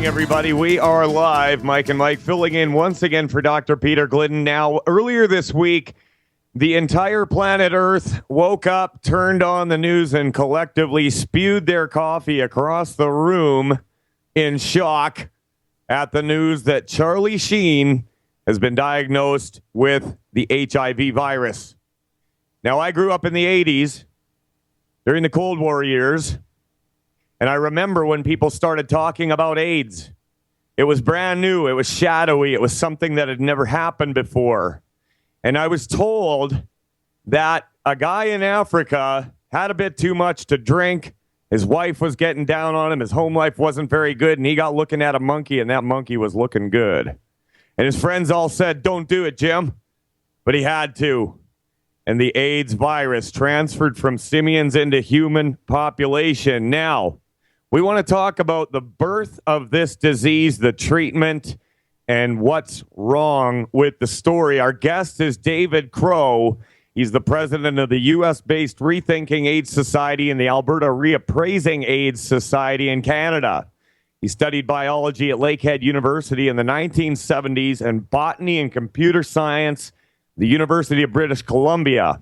morning, everybody. We are live. Mike and Mike filling in once again for Dr. Peter Glidden. Now, earlier this week, the entire planet Earth woke up, turned on the news, and collectively spewed their coffee across the room in shock at the news that Charlie Sheen has been diagnosed with the HIV virus. Now, I grew up in the 80s during the Cold War years, and I remember when people started talking about AIDS. It was brand new. It was shadowy. It was something that had never happened before. And I was told that a guy in Africa had a bit too much to drink. His wife was getting down on him. His home life wasn't very good. And he got looking at a monkey, and that monkey was looking good. And his friends all said, "Don't do it, Jim." But he had to. And the AIDS virus transferred from simians into human population. Now, we want to talk about the birth of this disease, the treatment, and what's wrong with the story. Our guest is David Crow. He's the president of the U.S.-based Rethinking AIDS Society and the Alberta Reappraising AIDS Society in Canada. He studied biology at Lakehead University in the 1970s and botany and computer science at the University of British Columbia.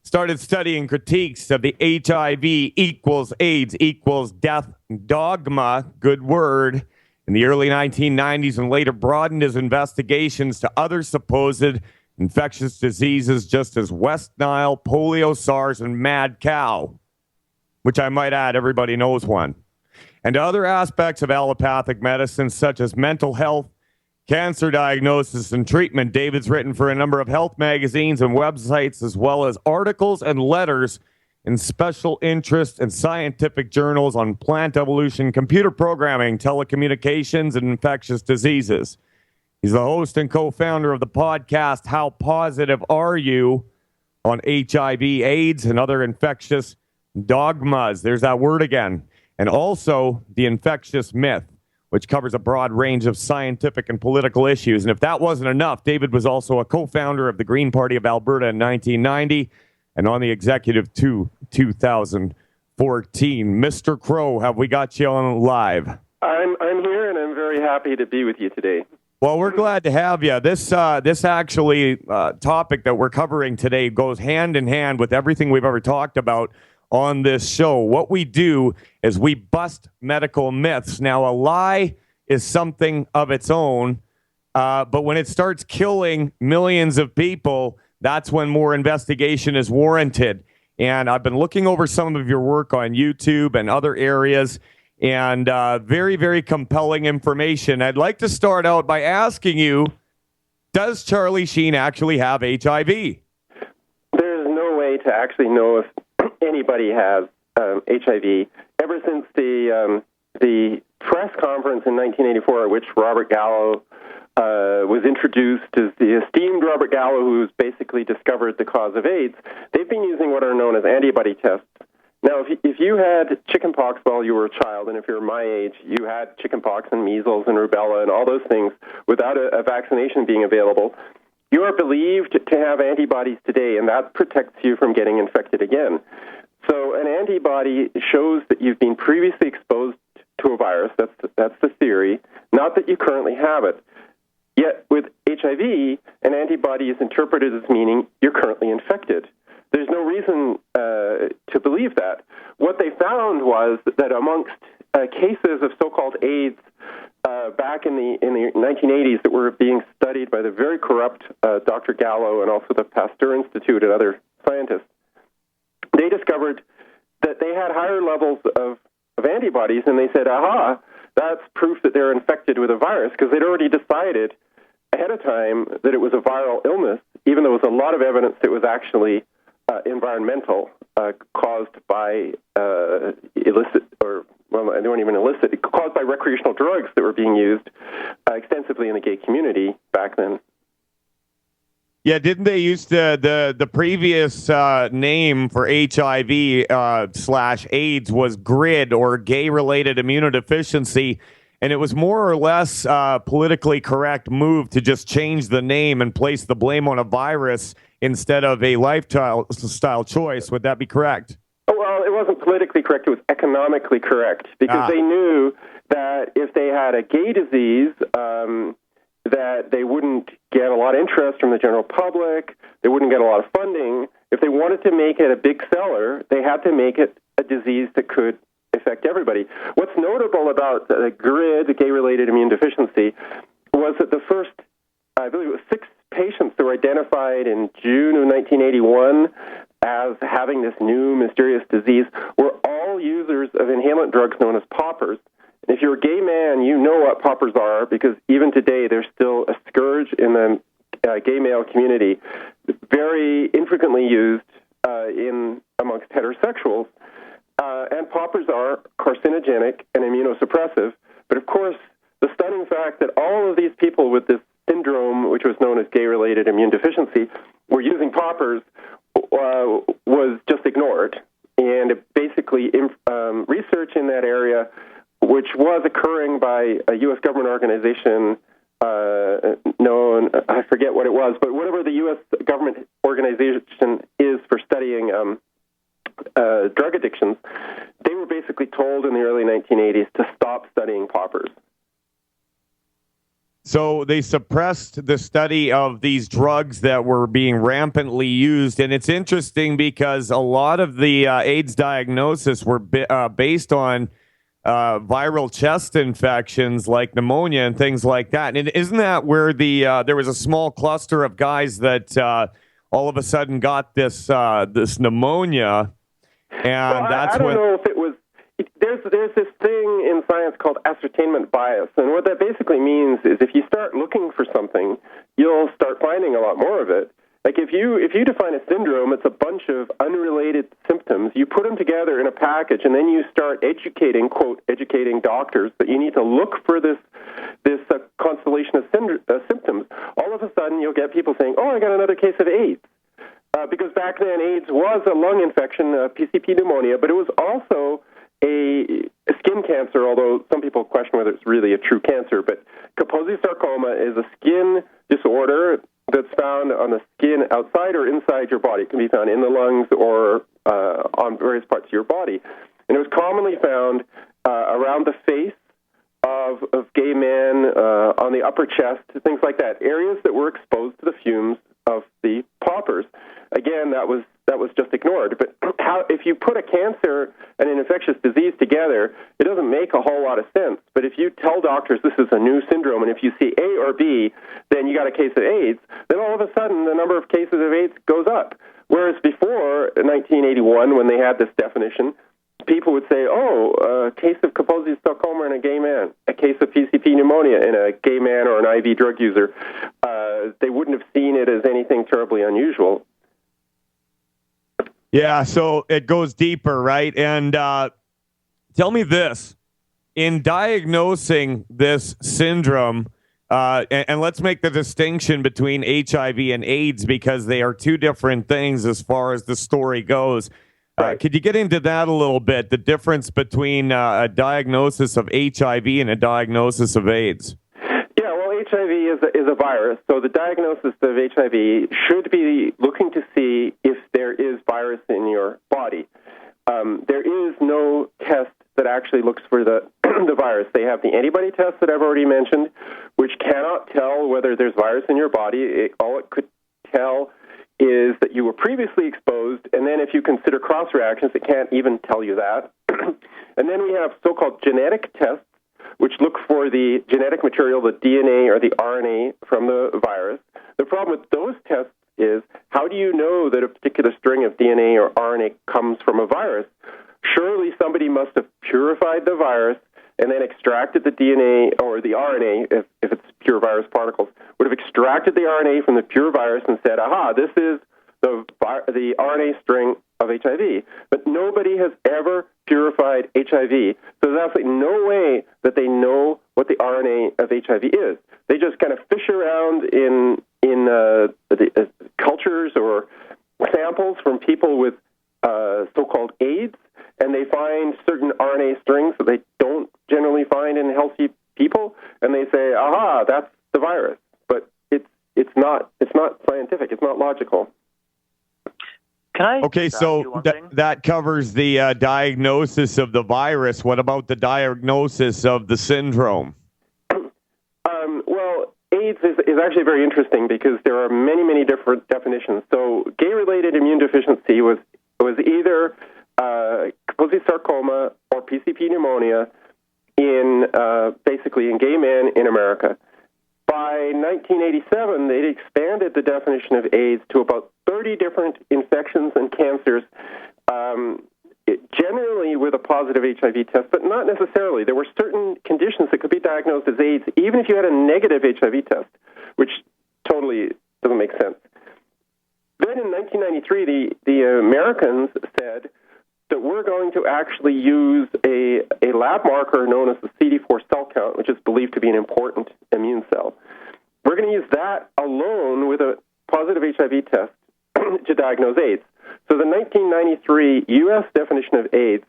Started studying critiques of the HIV equals AIDS equals death dogma, good word, in the early 1990s, and later broadened his investigations to other supposed infectious diseases just as West Nile, polio, SARS, and mad cow, which I might add, everybody knows one, and to other aspects of allopathic medicine such as mental health, cancer diagnosis and treatment. David's written for a number of health magazines and websites, as well as articles and letters in special interest and scientific journals on plant evolution, computer programming, telecommunications, and infectious diseases. He's the host and co-founder of the podcast, How Positive Are You? On HIV, AIDS, and other infectious dogmas. There's that word again. And also the infectious myth, which covers a broad range of scientific and political issues. And if that wasn't enough, David was also a co-founder of the Green Party of Alberta in 1990 and on the executive to 2014. Mr. Crow, have we got you on live? I'm here, and I'm very happy to be with you today. Well, we're glad to have you. This actually topic that we're covering today goes hand in hand with everything we've ever talked about on this show. What we do is we bust medical myths. Now, a lie is something of its own, but when it starts killing millions of people, that's when more investigation is warranted. And I've been looking over some of your work on YouTube and other areas, and very, very compelling information. I'd like to start out by asking you, does Charlie Sheen actually have HIV? There's no way to actually know if anybody has HIV. Ever since the press conference in 1984 at which Robert Gallo was introduced as the esteemed Robert Gallo, who's basically discovered the cause of AIDS, they've been using what are known as antibody tests. Now, if you had chickenpox while you were a child, and if you're my age, you had chickenpox and measles and rubella and all those things without a vaccination being available, you are believed to have antibodies today, and that protects you from getting infected again. So an antibody shows that you've been previously exposed to a virus. That's the theory, not that you currently have it. Yet with HIV, an antibody is interpreted as meaning you're currently infected. There's no reason to believe that. What they found was that amongst cases of so-called AIDS back in the 1980s that were being studied by the very corrupt Dr. Gallo and also the Pasteur Institute and other scientists, they discovered that they had higher levels of antibodies, and they said, aha, that's proof that they're infected with a virus, because they'd already decided ahead of time that it was a viral illness, even though there was a lot of evidence that it was actually environmental, caused by illicit, or, well, they weren't even illicit, caused by recreational drugs that were being used extensively in the gay community back then. Yeah, didn't they use the previous name for HIV / AIDS was GRID, or gay-related immunodeficiency, and it was more or less politically correct move to just change the name and place the blame on a virus instead of a lifestyle choice. Would that be correct? Well, it wasn't politically correct. It was economically correct, because they knew that if they had a gay disease, that they wouldn't get a lot of interest from the general public, they wouldn't get a lot of funding. If they wanted to make it a big seller, they had to make it a disease that could affect everybody. What's notable about the GRID, the gay-related immune deficiency, was that the first, I believe it was 6 patients that were identified in June of 1981 as having this new mysterious disease were all users of inhalant drugs known as poppers. If you're a gay man, you know what poppers are, because even today they're still a scourge in the gay male community, very infrequently used amongst heterosexuals. And poppers are carcinogenic and immunosuppressive. But of course, the stunning fact that all of these people with this syndrome, which was known as gay-related immune deficiency, were using poppers was just ignored. And basically, research in that area, which was occurring by a U.S. government organization known, I forget what it was, but whatever the U.S. government organization is for studying drug addictions, they were basically told in the early 1980s to stop studying poppers. So they suppressed the study of these drugs that were being rampantly used. And it's interesting because a lot of the AIDS diagnosis were based on viral chest infections like pneumonia and things like that. And isn't that where there was a small cluster of guys that all of a sudden got this pneumonia? And well, that's I don't know if it was. There's this thing in science called ascertainment bias, and what that basically means is if you start looking for something, you'll start finding a lot more of it. Like if you define a syndrome, it's a bunch of unrelated symptoms. You put them together in a package, and then you start educating doctors that you need to look for this constellation of symptoms. All of a sudden, you'll get people saying, "Oh, I got another case of AIDS." Because back then, AIDS was a lung infection, PCP pneumonia, but it was also a skin cancer, although some people question whether it's really a true cancer. But Kaposi sarcoma is a skin disorder that's found on the skin outside or inside your body. It can be found in the lungs or on various parts of your body. And it was commonly found around the face of gay men, on the upper chest, things like that, areas that were exposed to the fumes of the poppers. Again, that was just ignored. But if you put a cancer and an infectious disease together, it doesn't make a whole lot of sense. But if you tell doctors this is a new syndrome, and if you see A or B, then you got a case of AIDS, then all of a sudden the number of cases of AIDS goes up. Whereas before, in 1981, when they had this definition, people would say, a case of Kaposi sarcoma in a gay man, a case of PCP pneumonia in a gay man or an IV drug user. They wouldn't have seen it as anything terribly unusual. Yeah, so it goes deeper, right? And tell me this. In diagnosing this syndrome, and let's make the distinction between HIV and AIDS because they are two different things as far as the story goes. Right. Could you get into that a little bit, the difference between a diagnosis of HIV and a diagnosis of AIDS? Yeah, well, HIV is a virus, so the diagnosis of HIV should be looking to see if there is virus in your body. There is no test that actually looks for the virus. They have the antibody test that I've already mentioned, which cannot tell whether there's virus in your body. All it could tell is that you were previously exposed, and then if you consider cross-reactions, it can't even tell you that. And then we have so-called genetic tests, which look for the genetic material, the DNA or the RNA from the virus. The problem with those tests is, how do you know that a particular string of DNA or RNA comes from a virus? Surely somebody must have purified the virus and then extracted the DNA or the RNA, if it's pure virus particles, would have extracted the RNA from the pure virus and said, aha, this is the RNA string of HIV. But nobody has ever purified HIV. So there's absolutely no way that they know what the RNA of HIV is. They just kind of fish around in the cultures or samples from people with so-called AIDS, and they find certain RNA strings that they don't generally find in healthy people, and they say, aha, that's the virus. But it's not scientific. It's not logical. Can I Okay, so that covers the diagnosis of the virus. What about the diagnosis of the syndrome? Well, AIDS is actually very interesting because there are many, many different definitions. So gay-related immune deficiency was either Kaposi sarcoma or PCP pneumonia in basically in gay men in America. By 1987, they'd expanded the definition of AIDS to about 30 different infections and cancers, generally with a positive HIV test, but not necessarily. There were certain conditions that could be diagnosed as AIDS, even if you had a negative HIV test, which totally doesn't make sense. Then in 1993, the Americans said that we're going to actually use a lab marker known as the CD4 cell count, which is believed to be an important immune cell. We're going to use that alone with a positive HIV test to diagnose AIDS. So the 1993 U.S. definition of AIDS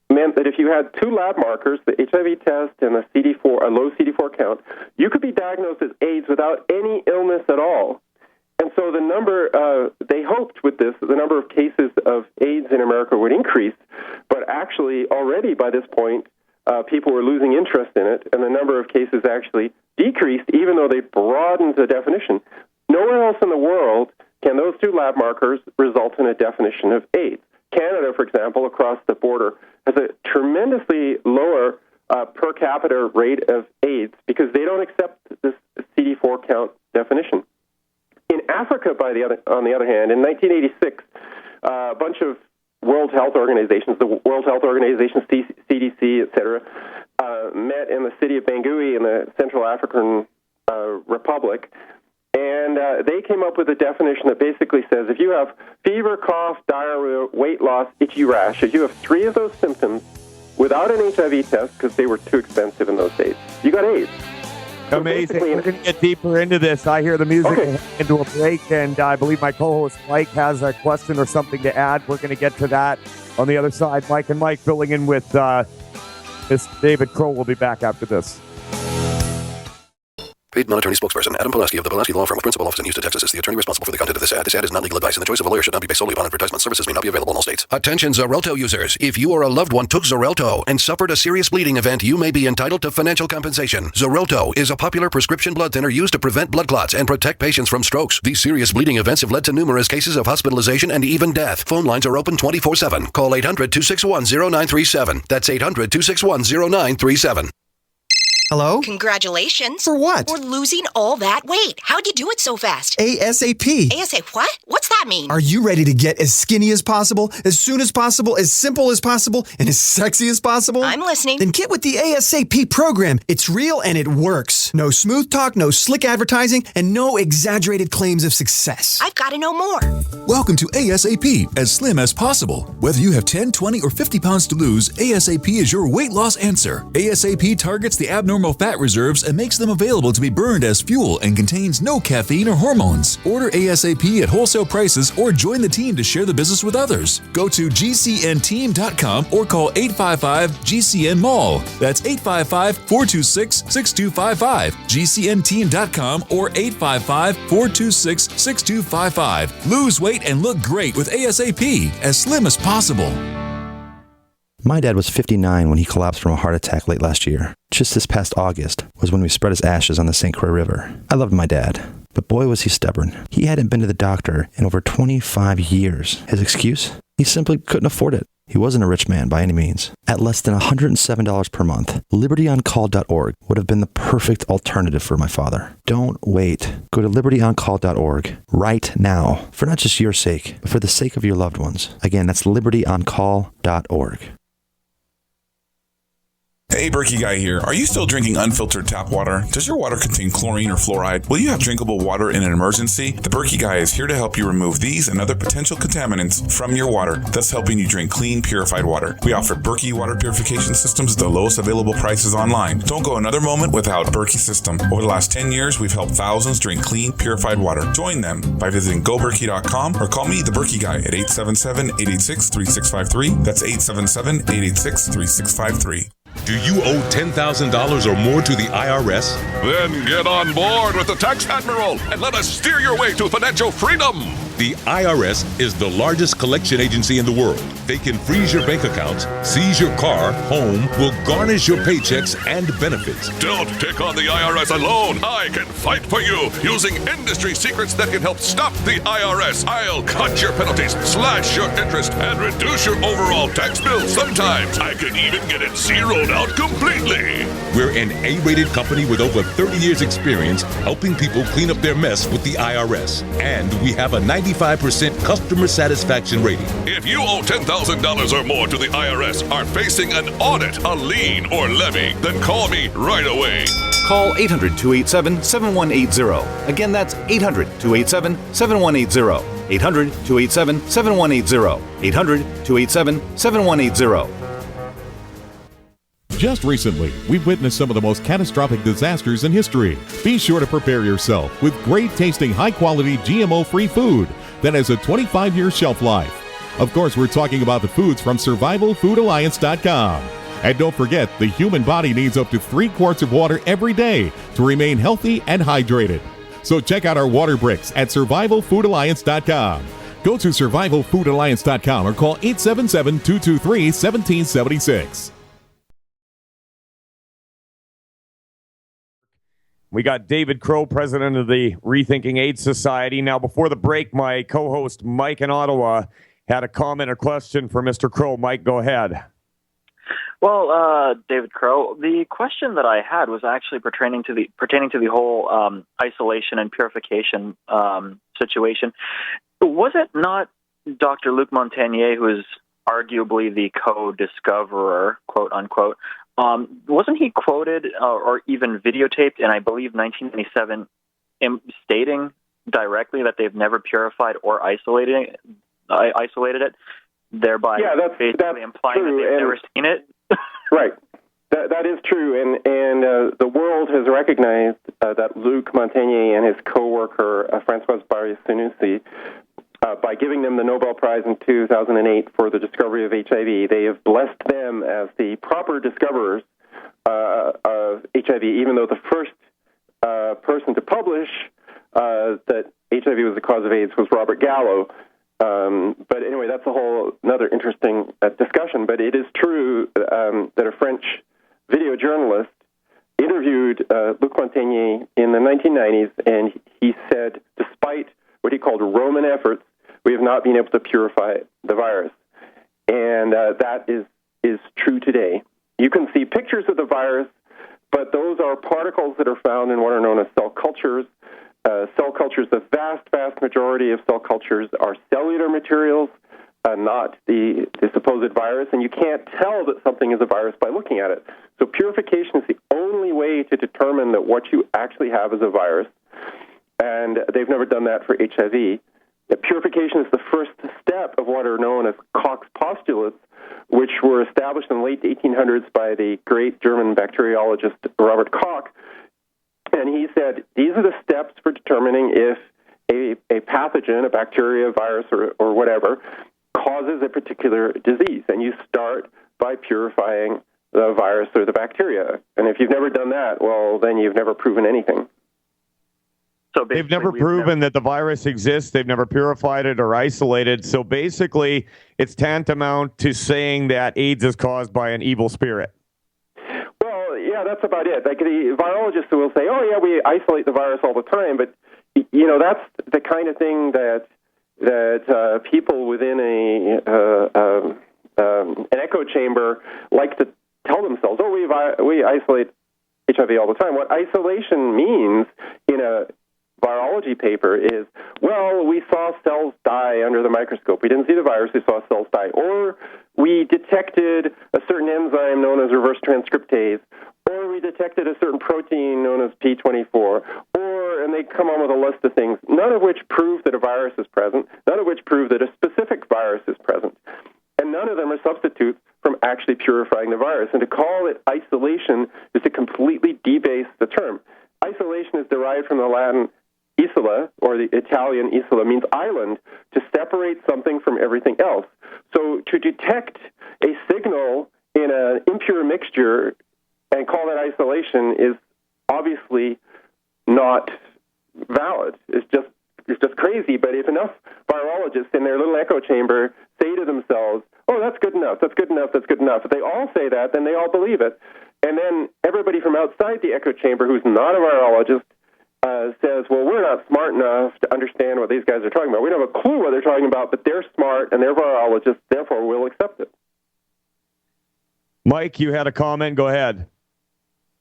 meant that if you had two lab markers, the HIV test and a low CD4 count, you could be diagnosed as AIDS without any illness at all. And so the number, they hoped with this, the number of cases of AIDS in America would increase, but actually already by this point, people were losing interest in it, and the number of cases actually decreased, even though they broadened the definition. Nowhere else in the world can those two lab markers result in a definition of AIDS. Canada, for example, across the border, has a tremendously lower per capita rate of AIDS because they don't accept this CD4 count definition. In Africa, on the other hand, in 1986, a bunch of World Health Organizations, the World Health Organization, CDC, et cetera, met in the city of Bangui in the Central African Republic, and they came up with a definition that basically says if you have fever, cough, diarrhea, weight loss, itchy rash, if you have three of those symptoms without an HIV test, because they were too expensive in those days, you got AIDS. Amazing. We're going to get deeper into this. I hear the music into a break, and I believe my co-host Mike has a question or something to add. We're going to get to that on the other side. Mike and Mike filling in with this David Crow. Will be back after this. Paid non-attorney spokesperson Adam Pulaski of the Pulaski Law Firm with principal office in Houston, Texas is the attorney responsible for the content of this ad. This ad is not legal advice, and the choice of a lawyer should not be based solely upon advertisement. Services may not be available in all states. Attention Xarelto users. If you or a loved one took Xarelto and suffered a serious bleeding event, you may be entitled to financial compensation. Xarelto is a popular prescription blood thinner used to prevent blood clots and protect patients from strokes. These serious bleeding events have led to numerous cases of hospitalization and even death. Phone lines are open 24/7. Call 800-261-0937. That's 800-261-0937. Hello? Congratulations. For what? For losing all that weight. How'd you do it so fast? ASAP. ASAP what? What's that mean? Are you ready to get as skinny as possible, as soon as possible, as simple as possible, and as sexy as possible? I'm listening. Then get with the ASAP program. It's real and it works. No smooth talk, no slick advertising, and no exaggerated claims of success. I've got to know more. Welcome to ASAP, as slim as possible. Whether you have 10, 20, or 50 pounds to lose, ASAP is your weight loss answer. ASAP targets the abnormal fat reserves and makes them available to be burned as fuel and contains no caffeine or hormones. Order ASAP at wholesale prices or join the team to share the business with others. Go to gcnteam.com or call 855-GCN-MALL. That's 855-426-6255. gcnteam.com or 855-426-6255. Lose weight and look great with ASAP, as slim as possible. My dad was 59 when he collapsed from a heart attack late last year. Just this past August was when we spread his ashes on the St. Croix River. I loved my dad, but boy was he stubborn. He hadn't been to the doctor in over 25 years. His excuse? He simply couldn't afford it. He wasn't a rich man by any means. At less than $107 per month, libertyoncall.org would have been the perfect alternative for my father. Don't wait. Go to libertyoncall.org right now, for not just your sake, but for the sake of your loved ones. Again, that's libertyoncall.org. Hey, Berkey Guy here. Are you still drinking unfiltered tap water? Does your water contain chlorine or fluoride? Will you have drinkable water in an emergency? The Berkey Guy is here to help you remove these and other potential contaminants from your water, thus helping you drink clean, purified water. We offer Berkey water purification systems at the lowest available prices online. Don't go another moment without Berkey system. Over the last 10 years, we've helped thousands drink clean, purified water. Join them by visiting goberkey.com or call me, the Berkey Guy, at 877-886-3653. That's 877-886-3653. Do you owe $10,000 or more to the IRS? Then get on board with the Tax Admiral and let us steer your way to financial freedom. The IRS is the largest collection agency in the world. They can freeze your bank accounts, seize your car, home, will garnish your paychecks and benefits. Don't take on the IRS alone. I can fight for you using industry secrets that can help stop the IRS. I'll cut your penalties, slash your interest, and reduce your overall tax bill. Sometimes I can even get it zeroed out completely. We're an A-rated company with over 30 years experience helping people clean up their mess with the IRS. And we have a 95% customer satisfaction rating. If you owe $10,000 or more to the IRS, are facing an audit, a lien, or levy, then call me right away. Call 800-287-7180. Again, that's 800-287-7180. 800-287-7180. 800-287-7180. Just recently, we've witnessed some of the most catastrophic disasters in history. Be sure to prepare yourself with great-tasting, high-quality, GMO-free food that has a 25-year shelf life. Of course, we're talking about the foods from SurvivalFoodAlliance.com. And don't forget, the human body needs up to 3 quarts of water every day to remain healthy and hydrated. So check out our water bricks at SurvivalFoodAlliance.com. Go to SurvivalFoodAlliance.com or call 877-223-1776. We got David Crow, president of the Rethinking AIDS Society. Now, before the break, my co-host Mike in Ottawa had a comment or question for Mr. Crow. Mike, go ahead. Well, David Crow, the question that I had was actually pertaining to the whole isolation and purification situation. Was it not Dr. Luc Montagnier, who is arguably the co-discoverer, quote unquote? Wasn't he quoted or even videotaped in, I believe, 1997, stating directly that they've never purified or isolated it, thereby that's implying true. that they've never seen it? Right. That is true, and the world has recognized that Luc Montagnier and his co-worker, Françoise Barré-Sinoussi, by giving them the Nobel Prize in 2008 for the discovery of HIV, they have blessed them as the proper discoverers of HIV, even though the first person to publish that HIV was the cause of AIDS was Robert Gallo. But anyway, that's another interesting discussion. But it is true that a French video journalist interviewed Luc Montagnier in the 1990s, and he said, despite what he called Roman efforts, we have not been able to purify the virus. And that is true today. You can see pictures of the virus, but those are particles that are found in what are known as cell cultures. Cell cultures, the vast majority of cell cultures are cellular materials, not the supposed virus, and you can't tell that something is a virus by looking at it. So purification is the only way to determine that what you actually have is a virus, and they've never done that for HIV. Purification is the first step of what are known as Koch's postulates, which were established in the late 1800s by the great German bacteriologist Robert Koch. And he said, these are the steps for determining if a pathogen, a bacteria, virus, or whatever, causes a particular disease. And you start by purifying the virus or the bacteria. And if you've never done that, well, then you've never proven anything. So they've never proven that the virus exists. They've never purified it or isolated. So basically, it's tantamount to saying that AIDS is caused by an evil spirit. Yeah, that's about it. Like the virologists will say, "Oh, yeah, we isolate the virus all the time," but that's the kind of thing that people within an echo chamber like to tell themselves. "Oh, we isolate HIV all the time." What isolation means in a virology paper is, well, we saw cells die under the microscope. We didn't see the virus; we saw cells die, or we detected a certain enzyme known as reverse transcriptase. Or we detected a certain protein known as P24, and they come on with a list of things, none of which prove that a virus is present, none of which prove that a specific virus is present, and none of them are substitutes from actually purifying the virus. And to call it isolation is to completely debase the term. Isolation is derived from the Latin isola, or the Italian isola, means island, to separate something from everything else. So to detect a signal in an impure mixture and call that isolation is obviously not valid. It's just just crazy, but if enough virologists in their little echo chamber say to themselves, oh, that's good enough, that's good enough, that's good enough, if they all say that, then they all believe it. And then everybody from outside the echo chamber who's not a virologist says, well, we're not smart enough to understand what these guys are talking about. We don't have a clue what they're talking about, but they're smart and they're virologists, therefore we'll accept it. Mike, you had a comment. Go ahead.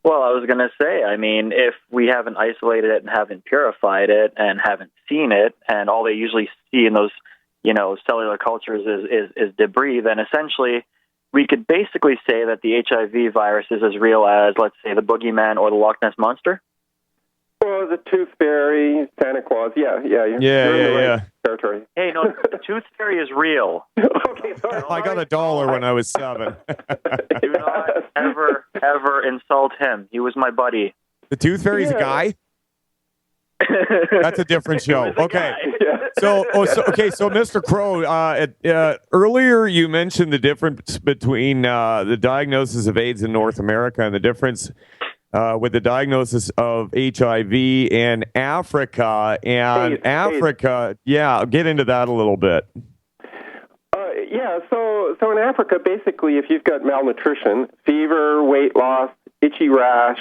Well, I was going to say, I mean, if we haven't isolated it and haven't purified it and haven't seen it, and all they usually see in those, cellular cultures is debris, then essentially we could basically say that the HIV virus is as real as, let's say, the boogeyman or the Loch Ness Monster. Well, the tooth fairy, Santa Claus, you're in the right territory. Hey, no, the tooth fairy is real. Okay, sorry. I got $1 when I was 7. Do not ever insult him. He was my buddy. The tooth fairy's a guy? That's a different show. Okay. So Mr. Crow, earlier you mentioned the difference between the diagnosis of AIDS in North America and the difference with the diagnosis of HIV in Africa. And AIDS. Africa, get into that a little bit. So in Africa, basically, if you've got malnutrition, fever, weight loss, itchy rash,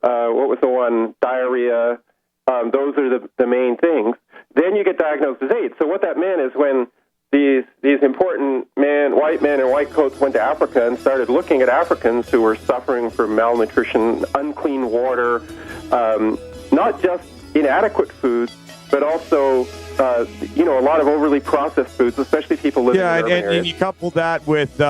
what was the one, diarrhea, those are the main things, then you get diagnosed as AIDS. So what that meant is when these important white men in white coats went to Africa and started looking at Africans who were suffering from malnutrition, unclean water, not just inadequate food, but also a lot of overly processed foods, especially people living in urban areas. And you couple that with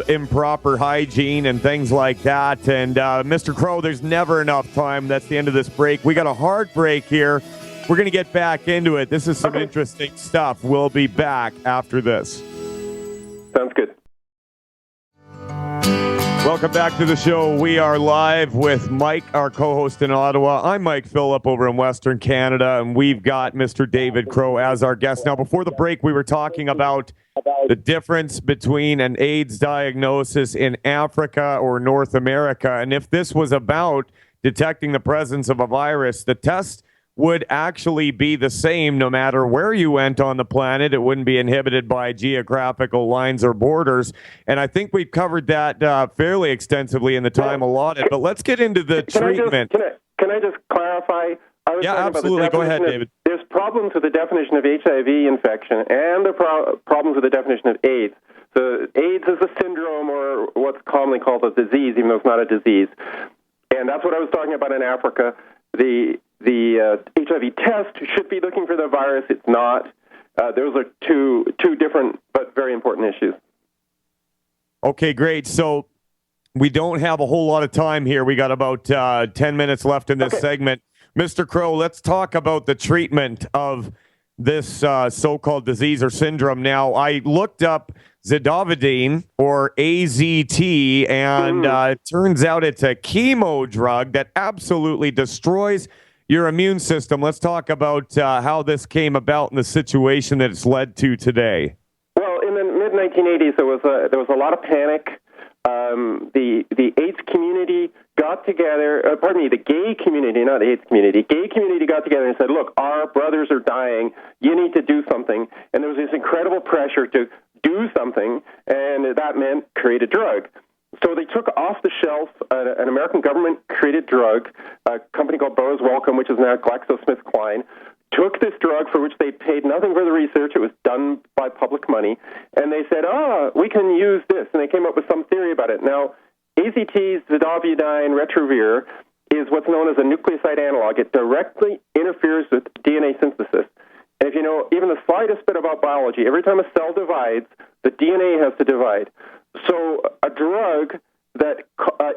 improper hygiene and things like that. And Mr. Crow, there's never enough time. That's the end of this break. We got a hard break here. We're going to get back into it. This is some interesting stuff. We'll be back after this. Sounds good. Welcome back to the show. We are live with Mike, our co-host in Ottawa. I'm Mike Phillip over in Western Canada, and we've got Mr. David Crow as our guest. Now, before the break, we were talking about the difference between an AIDS diagnosis in Africa or North America, and if this was about detecting the presence of a virus, the test would actually be the same no matter where you went on the planet. It wouldn't be inhibited by geographical lines or borders. And I think we've covered that fairly extensively in the time allotted. But let's get into the treatment. Can I just clarify? Absolutely. Go ahead, David. There's problems with the definition of HIV infection and the problems with the definition of AIDS. So AIDS is a syndrome or what's commonly called a disease, even though it's not a disease. And that's what I was talking about in Africa. The HIV test should be looking for the virus. It's not. Those are two different but very important issues. Okay, great. So we don't have a whole lot of time here. We got about 10 minutes left in this segment. Mr. Crow, let's talk about the treatment of this so-called disease or syndrome. Now, I looked up Zidovudine, or AZT, and it turns out it's a chemo drug that absolutely destroys your immune system. Let's talk about how this came about and the situation that it's led to today. Well, in the mid-1980s, there was a lot of panic. The AIDS community got together, the gay community, not the AIDS community, gay community got together and said, look, our brothers are dying, you need to do something. And there was this incredible pressure to do something, and that meant create a drug. So they took off the shelf an American government-created drug, a company called Burroughs Wellcome, which is now GlaxoSmithKline, took this drug for which they paid nothing for the research. It was done by public money. And they said, we can use this. And they came up with some theory about it. Now, AZT, Zidovudine, Retrovir, is what's known as a nucleoside analog. It directly interferes with DNA synthesis. And if you know even the slightest bit about biology, every time a cell divides, the DNA has to divide. So a drug that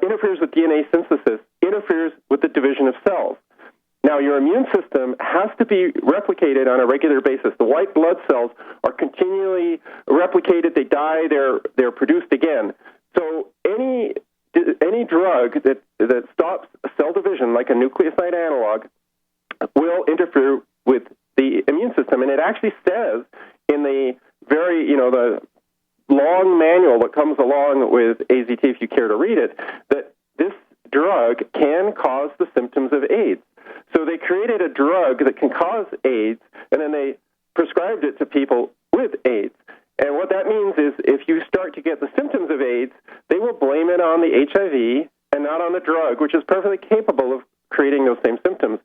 interferes with DNA synthesis interferes with the division of cells. Now, your immune system has to be replicated on a regular basis. The white blood cells are continually replicated. They die. They're produced again. So any drug that stops cell division, like a nucleoside analog, will interfere with the immune system. And it actually says in the the long manual that comes along with AZT, if you care to read it, that this drug can cause the symptoms of AIDS. So they created a drug that can cause AIDS, and then they of people with AIDS. And what that means is if you start to get the symptoms of AIDS, they will blame it on the HIV and not on the drug, which is perfectly capable of creating those same symptoms.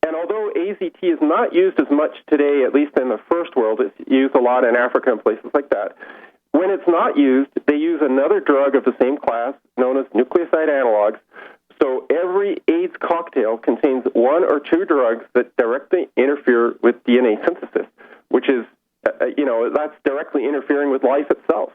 And although AZT is not used as much today, at least in the first world, it's used a lot in Africa and places like that. When it's not used, they use another drug of the same class, known as nucleoside analogs. So every AIDS cocktail contains one or two drugs that directly interfere with DNA synthesis, which is, that's directly interfering with life itself.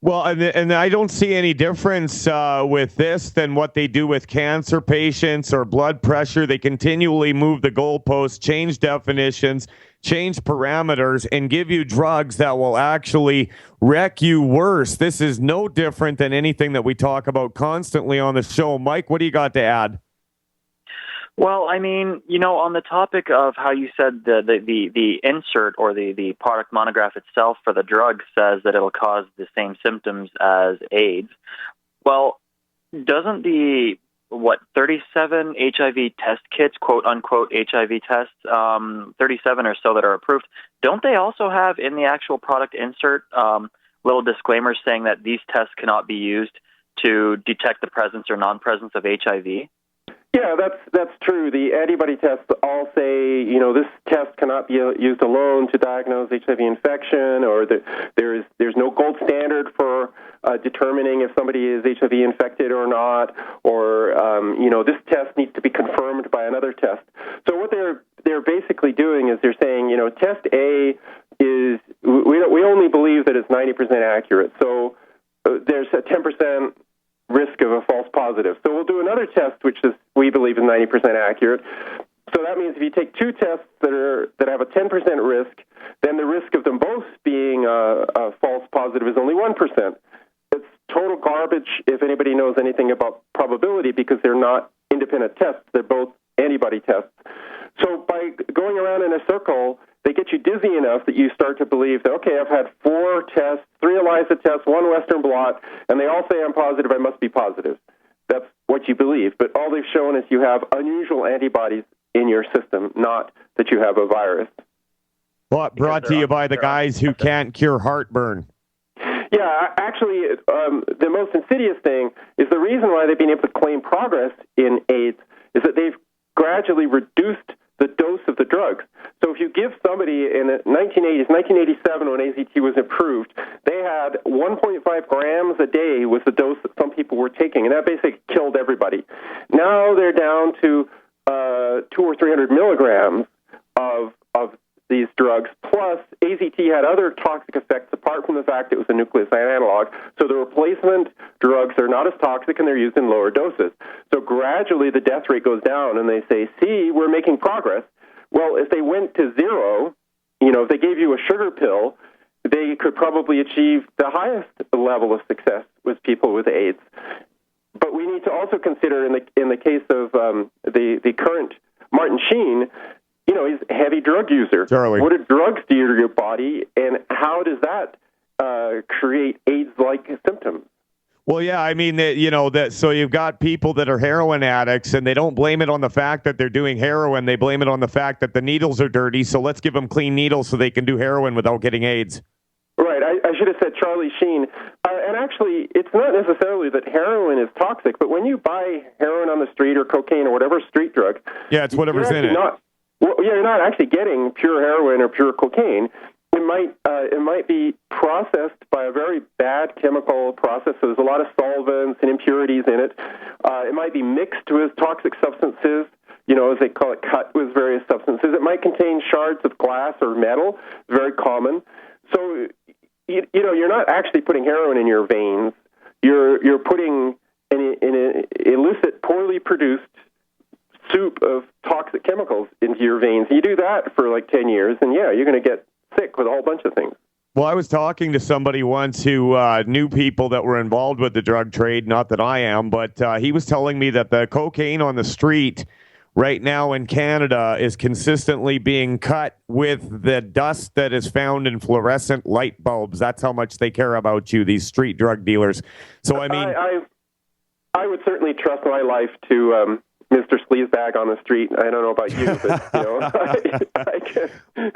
Well, and I don't see any difference with this than what they do with cancer patients or blood pressure. They continually move the goalposts, change definitions, change parameters, and give you drugs that will actually wreck you worse. This is no different than anything that we talk about constantly on the show. Mike, what do you got to add? Well, I mean, on the topic of how you said the insert or the product monograph itself for the drug says that it'll cause the same symptoms as AIDS. Well, doesn't the 37 HIV test kits, quote unquote HIV tests, 37 or so that are approved, don't they also have in the actual product insert little disclaimers saying that these tests cannot be used to detect the presence or non-presence of HIV? Yeah, that's true. The antibody tests all say, this test cannot be used alone to diagnose HIV infection, or there's no gold standard for determining if somebody is HIV infected or not, or this test needs to be confirmed by another test. So what they're basically doing is they're saying, test A is we only believe that it's 90% accurate. So there's a 10% risk of a false positive. So we'll do another test, which we believe is 90% accurate. So that means if you take two tests that have a 10% risk, then the risk of them both being a false positive is only 1%. It's total garbage if anybody knows anything about probability, because they're not independent tests. They're both antibody tests. So by going around in a circle, they get you dizzy enough that you start to believe that, okay, I've had 4 tests, 3 ELISA tests, 1 Western blot, and they all say I'm positive, I must be positive. That's what you believe. But all they've shown is you have unusual antibodies in your system, not that you have a virus. Well, brought to you by the guys who can't cure heartburn. Yeah, actually, the most insidious thing is the reason why they've been able to claim progress in AIDS is that they've gradually reduced the dose of the drugs. So if you give somebody in the 1980s, 1987 when AZT was approved, they had 1.5 grams a day was the dose that some people were taking, and that basically killed everybody. Now they're down to 200 or 300 milligrams of these drugs, plus AZT had other toxic effects apart from the fact it was a nucleoside analog. So the replacement drugs are not as toxic and they're used in lower doses. So gradually the death rate goes down and they say, see, we're making progress. Well, if they went to zero, if they gave you a sugar pill, they could probably achieve the highest level of success with people with AIDS. But we need to also consider in the case of the current Martin Sheen, he's a heavy drug user. Charlie. What do drugs do to your body, and how does that create AIDS-like symptoms? Well, yeah, I mean, so you've got people that are heroin addicts, and they don't blame it on the fact that they're doing heroin. They blame it on the fact that the needles are dirty, so let's give them clean needles so they can do heroin without getting AIDS. Right. I should have said Charlie Sheen. And actually, it's not necessarily that heroin is toxic, but when you buy heroin on the street or cocaine or whatever street drug... Yeah, it's whatever's in it. You're not actually getting pure heroin or pure cocaine. It might be processed by a very bad chemical process. So there's a lot of solvents and impurities in it. It might be mixed with toxic substances, as they call it, cut with various substances. It might contain shards of glass or metal, very common. So, you're not actually putting heroin in your veins. You're putting an illicit, poorly produced soup of toxic chemicals into your veins. You do that for like 10 years, and you're going to get sick with a whole bunch of things. Well, I was talking to somebody once who knew people that were involved with the drug trade, not that I am, but he was telling me that the cocaine on the street right now in Canada is consistently being cut with the dust that is found in fluorescent light bulbs. That's how much they care about you, these street drug dealers. So, I mean... I would certainly trust my life to Mr. Sleazebag on the street. I don't know about you, but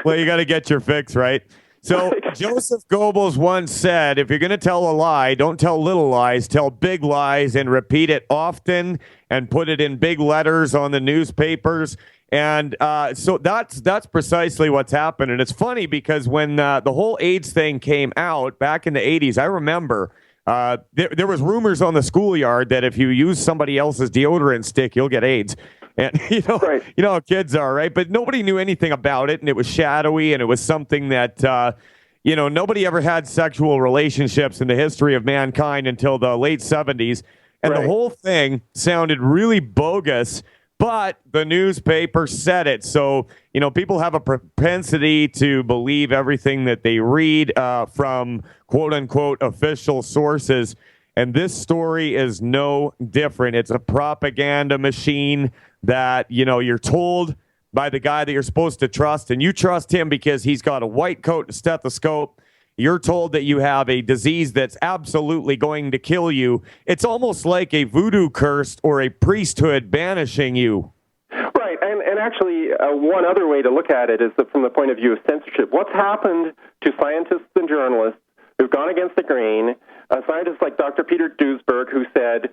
Well, you got to get your fix, right? So Joseph Goebbels once said, if you're going to tell a lie, don't tell little lies, tell big lies and repeat it often and put it in big letters on the newspapers. And so that's precisely what's happened. And it's funny because when the whole AIDS thing came out back in the 80s, I remember there was rumors on the schoolyard that if you use somebody else's deodorant stick, you'll get AIDS. And you know how kids are, right? But nobody knew anything about it, and it was shadowy, and it was something that nobody ever had sexual relationships in the history of mankind until the late 70s, and the whole thing sounded really bogus. But the newspaper said it, so people have a propensity to believe everything that they read from quote unquote official sources. And this story is no different. It's a propaganda machine that, you're told by the guy that you're supposed to trust, and you trust him because he's got a white coat and a stethoscope. You're told that you have a disease that's absolutely going to kill you. It's almost like a voodoo curse or a priesthood banishing you. Right, and actually, one other way to look at it is that from the point of view of censorship. What's happened to scientists and journalists who've gone against the grain? Scientists like Dr. Peter Duesberg, who said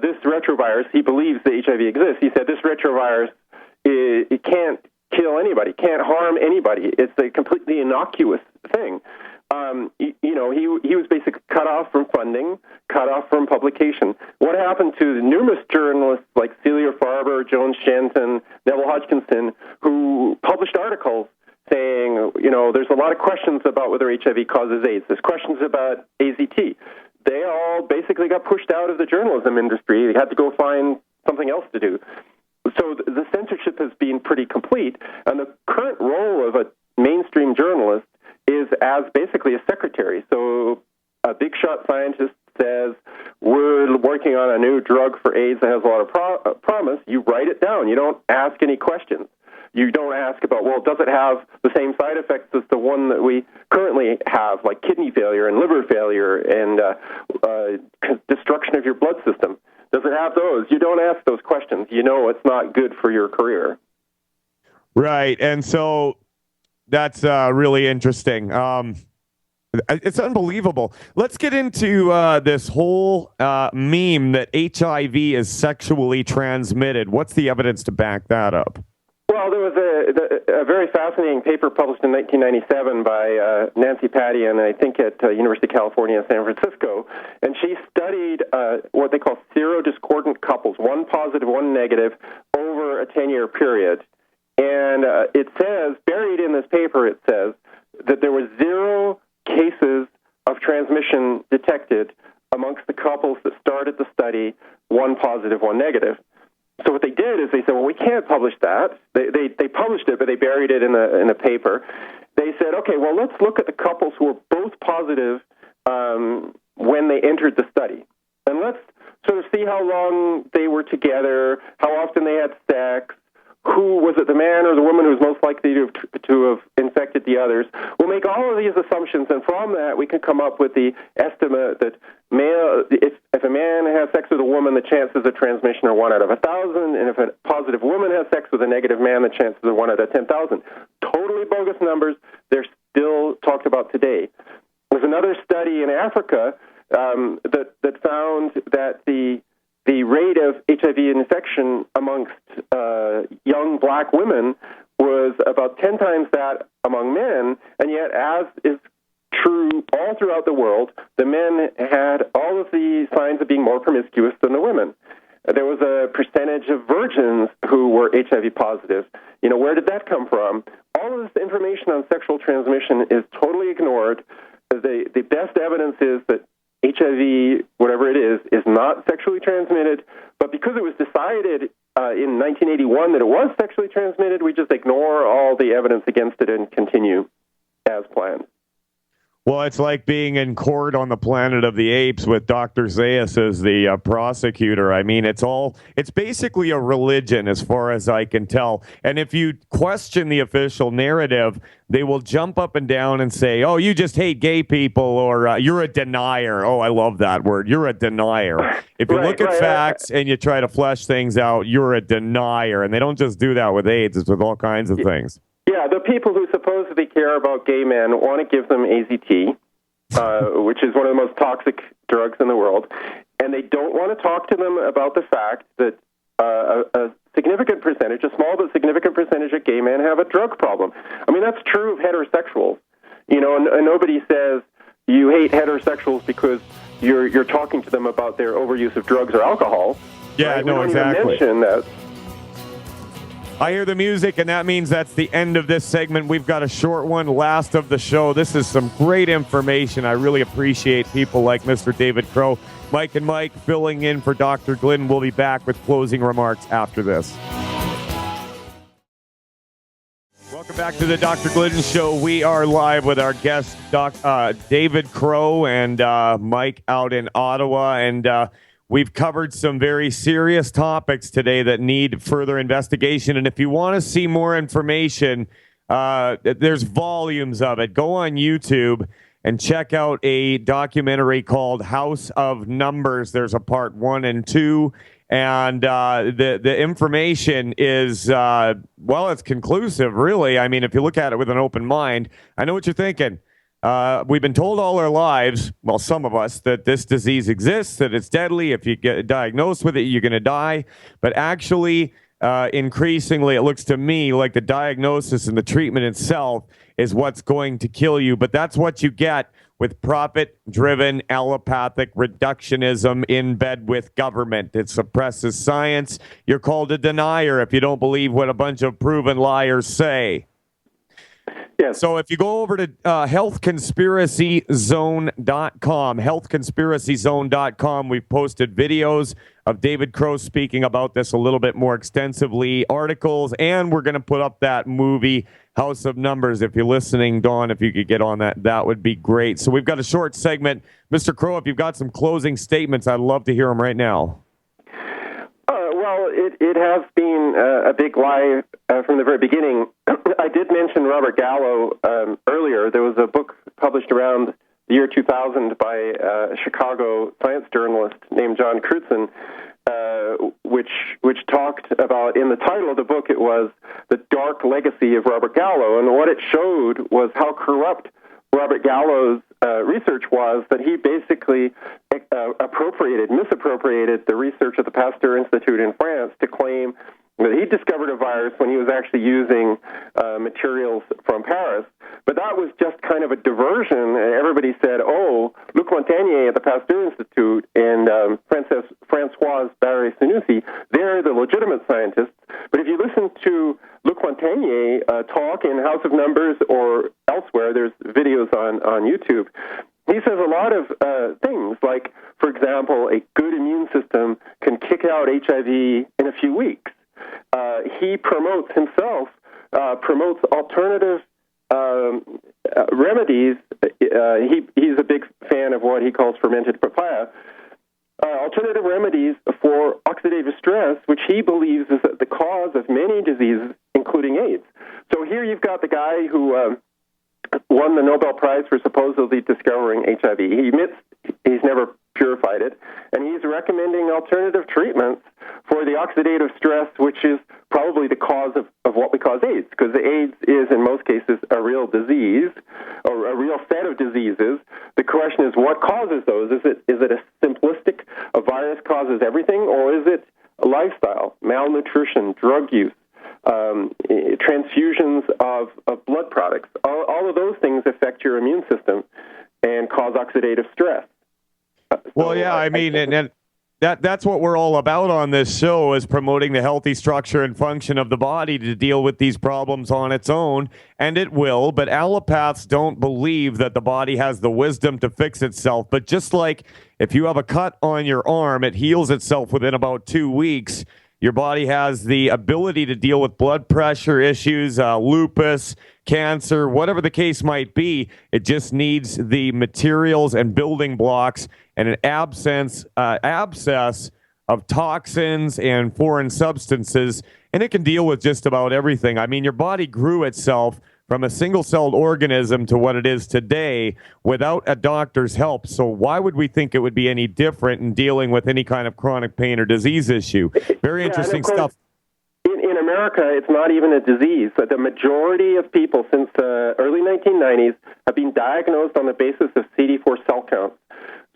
this retrovirus, he believes that HIV exists. He said this retrovirus, it can't kill anybody, can't harm anybody. It's a completely innocuous thing. He was basically cut off from funding, cut off from publication. What happened to the numerous journalists like Celia Farber, Joan Shenton, Neville Hodgkinson, who published articles saying, there's a lot of questions about whether HIV causes AIDS. There's questions about AZT. They all basically got pushed out of the journalism industry. They had to go find something else to do. So the censorship has been pretty complete, and the current role of a mainstream journalist is as basically a secretary. So a big shot scientist says, we're working on a new drug for AIDS that has a lot of promise. You write it down. You don't ask any questions. You don't ask about, well, does it have the same side effects as the one that we currently have, like kidney failure and liver failure and destruction of your blood system? Does it have those? You don't ask those questions. It's not good for your career. Right, and so that's really interesting. It's unbelievable. Let's get into this whole meme that HIV is sexually transmitted. What's the evidence to back that up? Well, there was a very fascinating paper published in 1997 by Nancy Padian, I think at University of California, San Francisco, and she studied what they call serodiscordant couples, one positive, one negative, over a 10-year period. And it says, buried in this paper, it says that there were 0 cases of transmission detected amongst the couples that started the study, one positive, one negative. So what they did is they said, well, we can't publish that. They published it, but they buried it in a paper. They said, okay, well, let's look at the couples who were both positive when they entered the study. And let's sort of see how long they were together, how often they had sex, who was it, the man or the woman who was most likely to have infected the others. We'll make all of these assumptions, and from that we can come up with the estimate that if a man has sex with a woman, the chances of transmission are 1 out of 1,000, and if a positive woman has sex with a negative man, the chances are 1 out of 10,000. Totally bogus numbers. They're still talked about today. There's another study in Africa that found that the rate of HIV infection amongst young black women was about 10 times that among men, and yet, as is true all throughout the world, the men had all of the signs of being more promiscuous than the women. There was a percentage of virgins who were HIV positive. Where did that come from? All of this information on sexual transmission is totally ignored. The best evidence is that HIV, whatever it is not sexually transmitted, but because it was decided in 1981 that it was sexually transmitted, we just ignore all the evidence against it and continue as planned. Well, it's like being in court on the Planet of the Apes with Dr. Zayas as the prosecutor. I mean, it's basically a religion as far as I can tell. And if you question the official narrative, they will jump up and down and say, oh, you just hate gay people, or you're a denier. Oh, I love that word. You're a denier. If you look at facts and you try to flesh things out, you're a denier. And they don't just do that with AIDS. It's with all kinds of things. Yeah, the people who supposedly care about gay men want to give them AZT, which is one of the most toxic drugs in the world, and they don't want to talk to them about the fact that a significant percentage, a small but significant percentage of gay men have a drug problem. I mean, that's true of heterosexuals. You know, and nobody says you hate heterosexuals because you're talking to them about their overuse of drugs or alcohol. Yeah, right? no, exactly. We don't even mention that. I hear the music, and that means that's the end of this segment. We've got a short one, last of the show. This is some great information. I really appreciate people like Mr. David Crow. Mike and Mike filling in for Dr. Glidden. We'll be back with closing remarks after this. Welcome back to the Dr. Glidden Show. We are live with our guest, David Crow and Mike out in Ottawa, and we've covered some very serious topics today that need further investigation. And if you want to see more information, there's volumes of it. Go on YouTube and check out a documentary called House of Numbers. There's a part 1 and 2. And the information is, it's conclusive, really. I mean, if you look at it with an open mind, I know what you're thinking. We've been told all our lives, well, some of us, that this disease exists, that it's deadly. If you get diagnosed with it, you're going to die. But actually, increasingly, it looks to me like the diagnosis and the treatment itself is what's going to kill you. But that's what you get with profit-driven allopathic reductionism in bed with government. It suppresses science. You're called a denier if you don't believe what a bunch of proven liars say. Yes. So if you go over to healthconspiracyzone.com, healthconspiracyzone.com, we've posted videos of David Crow speaking about this a little bit more extensively, articles, and we're going to put up that movie, House of Numbers. If you're listening, Dawn, if you could get on that, that would be great. So we've got a short segment. Mr. Crow, if you've got some closing statements, I'd love to hear them right now. Well, it has been a big lie from the very beginning. I did mention Robert Gallo earlier. There was a book published around the year 2000 by a Chicago science journalist named John Crutzen, which talked about, in the title of the book, it was The Dark Legacy of Robert Gallo. And what it showed was how corrupt Robert Gallo's research was, that he basically misappropriated the research at the Pasteur Institute in France to claim that he discovered a virus when he was actually using materials from Paris. But that was just kind of a diversion. Everybody said, oh, Luc Montagnier at the Pasteur Institute and Françoise Barré-Sinoussi, they're the legitimate scientists. But if you listen to Luc Montagnier talk in House of Numbers or elsewhere, there's videos on YouTube, he says a lot of things like, for example, a good immune system can kick out HIV in a few weeks. He promotes alternative remedies. He's a big fan of what he calls fermented papaya. Alternative remedies for oxidative stress, which he believes is the cause of many diseases, including AIDS. So here you've got the guy who won the Nobel Prize for supposedly discovering HIV. He admits he's never purified it, and he's recommending alternative treatments for the oxidative stress, which is probably the cause of what we cause AIDS, because the AIDS is, in most cases, a real disease, or a real set of diseases. The question is, what causes those? Is it a simplistic, a virus causes everything, or is it a lifestyle, malnutrition, drug use, transfusions of blood products? All of those things affect your immune system and cause oxidative stress. Well, yeah, I mean, and that's what we're all about on this show, is promoting the healthy structure and function of the body to deal with these problems on its own, and it will. But allopaths don't believe that the body has the wisdom to fix itself. But just like if you have a cut on your arm, it heals itself within about 2 weeks. Your body has the ability to deal with blood pressure issues, lupus, cancer, whatever the case might be. It just needs the materials and building blocks and an abscess of toxins and foreign substances, and it can deal with just about everything. I mean, your body grew itself from a single-celled organism to what it is today without a doctor's help. So why would we think it would be any different in dealing with any kind of chronic pain or disease issue? Very interesting stuff. In America, it's not even a disease. The majority of people since the early 1990s have been diagnosed on the basis of CD4 cell counts.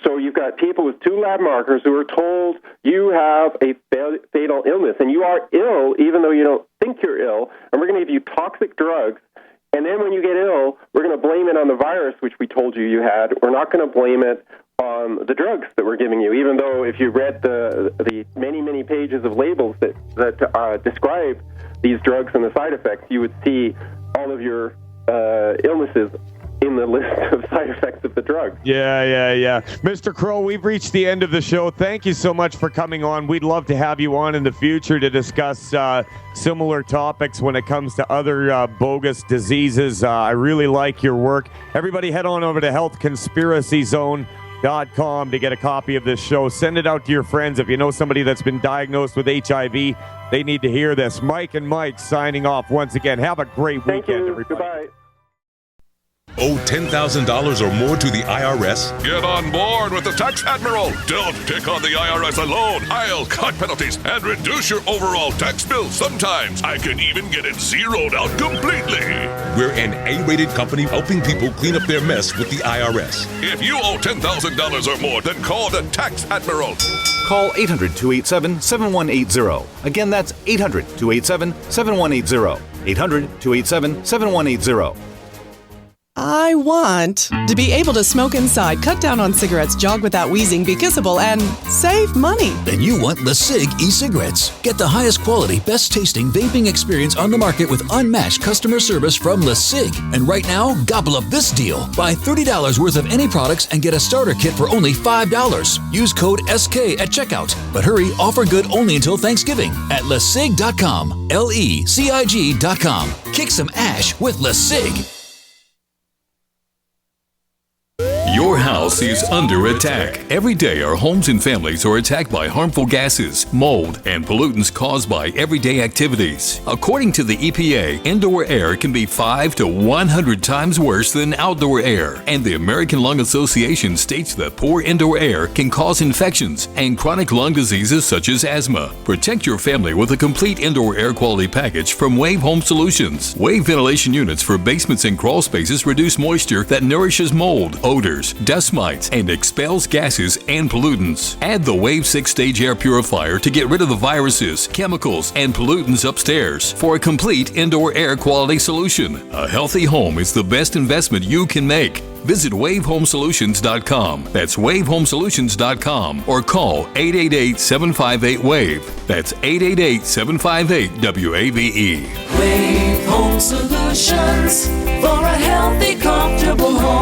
So you've got people with 2 lab markers who are told you have a fatal illness, and you are ill even though you don't think you're ill, and we're going to give you toxic drugs. And then when you get ill, we're going to blame it on the virus, which we told you had. We're not going to blame it on the drugs that we're giving you, even though if you read the many, many pages of labels that describe these drugs and the side effects, you would see all of your illnesses in the list of side effects of the drug. Yeah. Mr. Crow, we've reached the end of the show. Thank you so much for coming on. We'd love to have you on in the future to discuss similar topics when it comes to other bogus diseases. I really like your work. Everybody head on over to healthconspiracyzone.com to get a copy of this show. Send it out to your friends. If you know somebody that's been diagnosed with HIV, they need to hear this. Mike and Mike signing off once again. Have a great weekend, everybody. Goodbye. Owe $10,000 or more to the IRS? Get on board with the Tax Admiral. Don't take on the IRS alone. I'll cut penalties and reduce your overall tax bill. Sometimes I can even get it zeroed out completely. We're an A-rated company helping people clean up their mess with the IRS. If you owe $10,000 or more, then call the Tax Admiral. Call 800-287-7180. Again, that's 800-287-7180. 800-287-7180. I want to be able to smoke inside, cut down on cigarettes, jog without wheezing, be kissable, and save money. Then you want LeSig e-cigarettes. Get the highest quality, best tasting vaping experience on the market with unmatched customer service from LeSig. And right now, gobble up this deal. Buy $30 worth of any products and get a starter kit for only $5. Use code SK at checkout. But hurry, offer good only until Thanksgiving at LeSig.com. LeCig.com. Kick some ash with LeSig. Your house is under attack. Every day, our homes and families are attacked by harmful gases, mold, and pollutants caused by everyday activities. According to the EPA, indoor air can be 5 to 100 times worse than outdoor air. And the American Lung Association states that poor indoor air can cause infections and chronic lung diseases such as asthma. Protect your family with a complete indoor air quality package from Wave Home Solutions. Wave ventilation units for basements and crawl spaces reduce moisture that nourishes mold, odors, dust mites, and expels gases and pollutants. Add the Wave 6-stage air purifier to get rid of the viruses, chemicals, and pollutants upstairs for a complete indoor air quality solution. A healthy home is the best investment you can make. Visit WaveHomeSolutions.com. That's WaveHomeSolutions.com or call 888-758-WAVE. That's 888-758-WAVE. Wave Home Solutions for a healthy, comfortable home.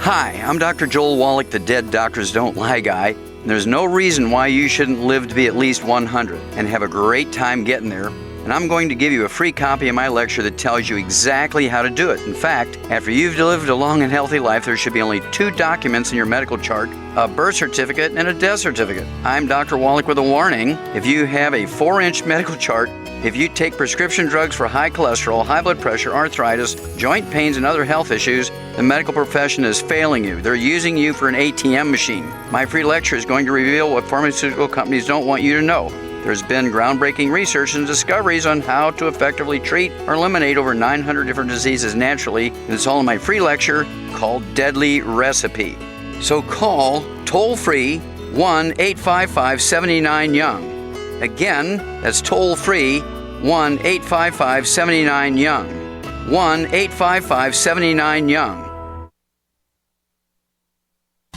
Hi, I'm Dr. Joel Wallach, the Dead Doctors Don't Lie guy. There's no reason why you shouldn't live to be at least 100 and have a great time getting there. And I'm going to give you a free copy of my lecture that tells you exactly how to do it. In fact, after you've lived a long and healthy life, there should be only 2 documents in your medical chart, a birth certificate and a death certificate. I'm Dr. Wallach with a warning. If you have a 4-inch medical chart, if you take prescription drugs for high cholesterol, high blood pressure, arthritis, joint pains, and other health issues, the medical profession is failing you. They're using you for an ATM machine. My free lecture is going to reveal what pharmaceutical companies don't want you to know. There's been groundbreaking research and discoveries on how to effectively treat or eliminate over 900 different diseases naturally, and it's all in my free lecture called Deadly Recipe. So call toll-free 1-855-79-YOUNG. Again, that's toll-free 1-855-79-YOUNG. 1-855-79-YOUNG.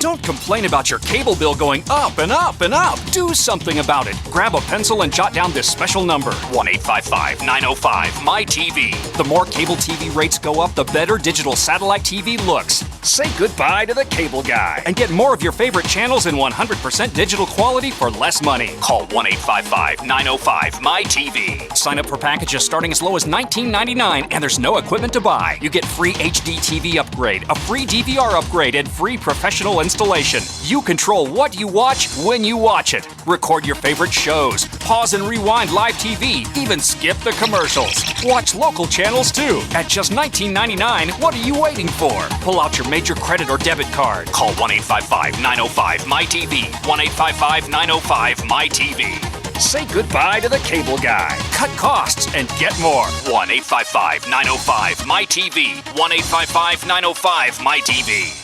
Don't complain about your cable bill going up and up and up. Do something about it. Grab a pencil and jot down this special number, 1-855-905-MY-TV. The more cable TV rates go up, the better digital satellite TV looks. Say goodbye to the cable guy and get more of your favorite channels in 100% digital quality for less money. Call 1-855-905-MY-TV. Sign up for packages starting as low as $19.99, and there's no equipment to buy. You get free HD TV upgrade, a free DVR upgrade, and free professional installation. You control what you watch when you watch it. Record your favorite shows, pause and rewind live TV, even skip the commercials. Watch local channels too. At just $19.99, what are you waiting for? Pull out your major credit or debit card. Call 1-855-905-MY-TV. 1-855-905-MY-TV. Say goodbye to the cable guy. Cut costs and get more. 1-855-905-MY-TV. 1-855-905-MY-TV.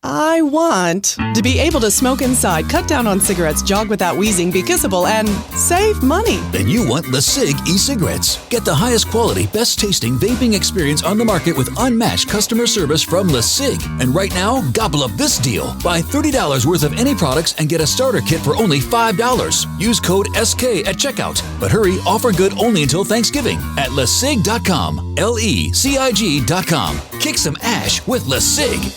I want to be able to smoke inside, cut down on cigarettes, jog without wheezing, be kissable, and save money. Then you want Le Sig e-cigarettes. Get the highest quality, best tasting vaping experience on the market with unmatched customer service from Le Sig. And right now, gobble up this deal. Buy $30 worth of any products and get a starter kit for only $5. Use code SK at checkout. But hurry, offer good only until Thanksgiving at LeSig.com. LECIG.com. Kick some ash with Le Sig.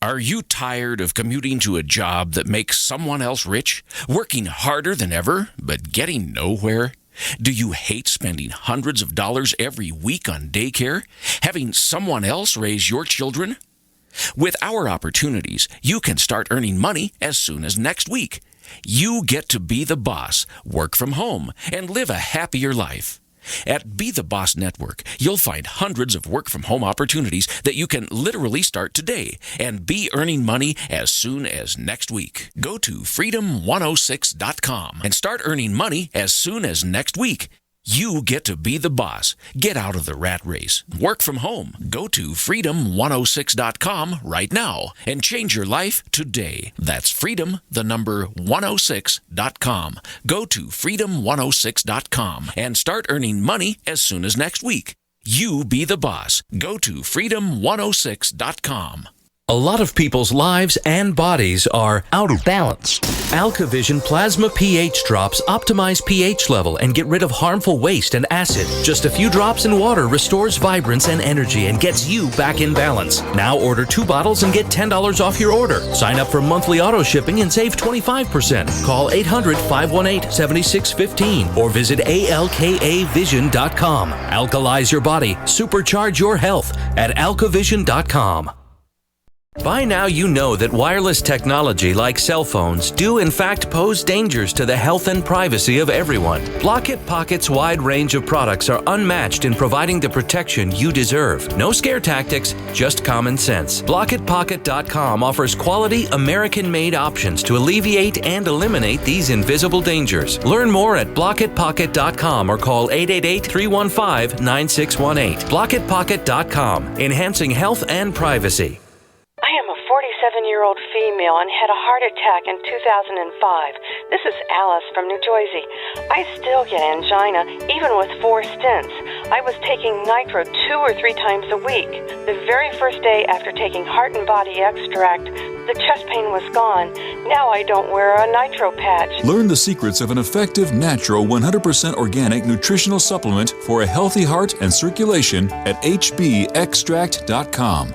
Are you tired of commuting to a job that makes someone else rich, working harder than ever, but getting nowhere? Do you hate spending hundreds of dollars every week on daycare, having someone else raise your children? With our opportunities, you can start earning money as soon as next week. You get to be the boss, work from home, and live a happier life. At Be the Boss Network, you'll find hundreds of work-from-home opportunities that you can literally start today and be earning money as soon as next week. Go to freedom106.com and start earning money as soon as next week. You get to be the boss. Get out of the rat race. Work from home. Go to freedom106.com right now and change your life today. That's freedom, the number 106.com. Go to freedom106.com and start earning money as soon as next week. You be the boss. Go to freedom106.com. A lot of people's lives and bodies are out of balance. AlkaVision Plasma pH drops optimize pH level and get rid of harmful waste and acid. Just a few drops in water restores vibrance and energy and gets you back in balance. Now order 2 bottles and get $10 off your order. Sign up for monthly auto shipping and save 25%. Call 800-518-7615 or visit alkavision.com. Alkalize your body. Supercharge your health at alkavision.com. By now you know that wireless technology like cell phones do in fact pose dangers to the health and privacy of everyone. Blockit Pocket's wide range of products are unmatched in providing the protection you deserve. No scare tactics, just common sense. BlockitPocket.com offers quality American-made options to alleviate and eliminate these invisible dangers. Learn more at BlockitPocket.com or call 888-315-9618. BlockitPocket.com, enhancing health and privacy. I am a 47-year-old female and had a heart attack in 2005. This is Alice from New Jersey. I still get angina, even with 4 stents. I was taking nitro 2 or 3 times a week. The very first day after taking Heart and Body Extract, the chest pain was gone. Now I don't wear a nitro patch. Learn the secrets of an effective, natural, 100% organic nutritional supplement for a healthy heart and circulation at hbextract.com.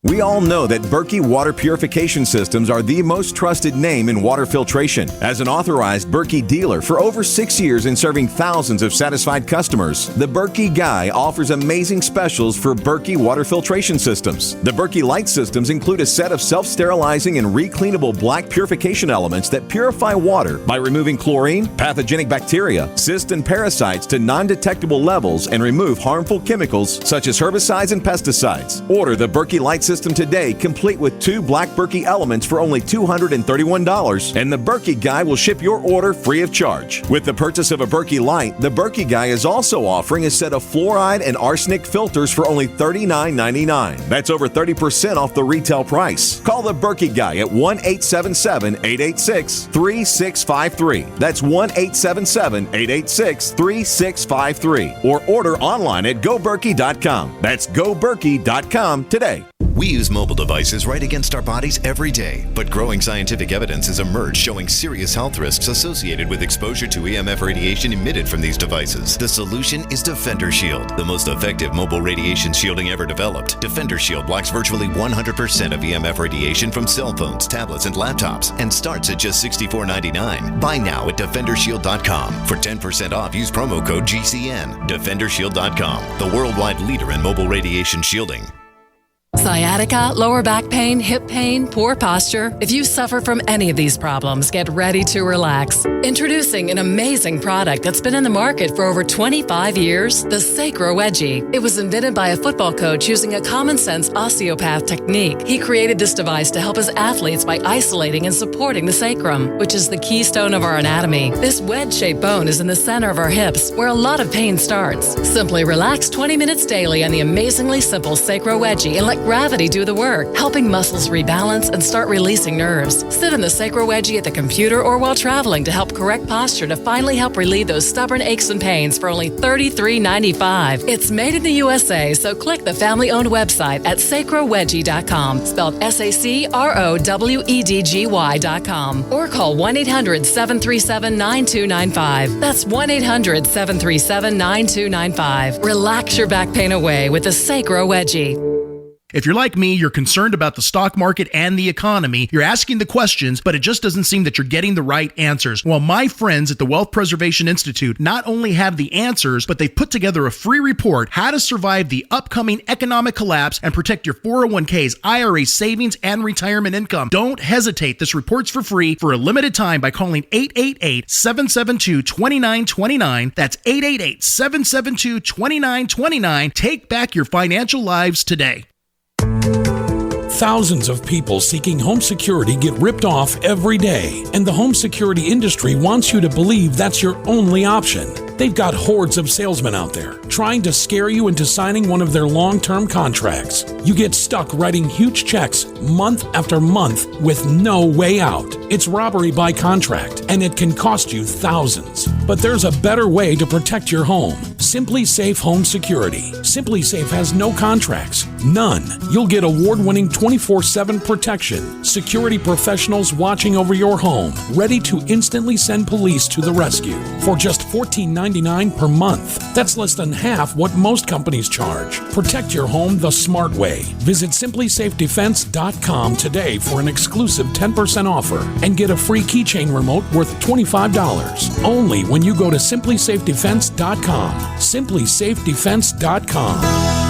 We all know that Berkey Water Purification Systems are the most trusted name in water filtration. As an authorized Berkey dealer for over 6 years and serving thousands of satisfied customers, the Berkey Guy offers amazing specials for Berkey water filtration systems. The Berkey Light systems include a set of self-sterilizing and recleanable black purification elements that purify water by removing chlorine, pathogenic bacteria, cysts, and parasites to non-detectable levels and remove harmful chemicals such as herbicides and pesticides. Order the Berkey Light system system today, complete with 2 black Berkey elements for only $231, and the Berkey Guy will ship your order free of charge. With the purchase of a Berkey Light, the Berkey Guy is also offering a set of fluoride and arsenic filters for only $39.99. That's over 30% off the retail price. Call the Berkey Guy at 1-877-886-3653. That's 1-877-886-3653. Or order online at goberkey.com. That's goberkey.com today. We use mobile devices right against our bodies every day, but growing scientific evidence has emerged showing serious health risks associated with exposure to EMF radiation emitted from these devices. The solution is Defender Shield, the most effective mobile radiation shielding ever developed. Defender Shield blocks virtually 100% of EMF radiation from cell phones, tablets, and laptops, and starts at just $64.99. Buy now at DefenderShield.com. For 10% off, use promo code GCN. DefenderShield.com, the worldwide leader in mobile radiation shielding. Sciatica, lower back pain, hip pain, poor posture. If you suffer from any of these problems, get ready to relax. Introducing an amazing product that's been in the market for over 25 years, the Sacro Wedgie. It was invented by a football coach using a common sense osteopath technique. He created this device to help his athletes by isolating and supporting the sacrum, which is the keystone of our anatomy. This wedge-shaped bone is in the center of our hips, where a lot of pain starts. Simply relax 20 minutes daily on the amazingly simple Sacro Wedgie and let gravity do the work, helping muscles rebalance and start releasing nerves. Sit in the Sacro Wedgie at the computer or while traveling to help correct posture to finally help relieve those stubborn aches and pains for only $33.95. It's made in the USA, so click the family-owned website at sacrowedgie.com, spelled SACROWEDGY.com, or call 1-800-737-9295. That's 1-800-737-9295. Relax your back pain away with the Sacro Wedgie. If you're like me, you're concerned about the stock market and the economy. You're asking the questions, but it just doesn't seem that you're getting the right answers. Well, my friends at the Wealth Preservation Institute not only have the answers, but they've put together a free report, How to Survive the Upcoming Economic Collapse and Protect Your 401ks, IRA savings, and retirement income. Don't hesitate. This report's for free for a limited time by calling 888-772-2929. That's 888-772-2929. Take back your financial lives today. Thousands of people seeking home security get ripped off every day, and the home security industry wants you to believe that's your only option. They've got hordes of salesmen out there trying to scare you into signing one of their long-term contracts. You get stuck writing huge checks month after month with no way out. It's robbery by contract, and it can cost you thousands. But there's a better way to protect your home. Simply Safe Home Security. Simply Safe has no contracts. None. You'll get award-winning 24/7 protection. Security professionals watching over your home, ready to instantly send police to the rescue for just $14.99 per month. That's less than half what most companies charge. Protect your home the smart way. Visit simplysafedefense.com today for an exclusive 10% offer and get a free keychain remote worth $25. Only when you go to simplysafedefense.com. simplysafedefense.com.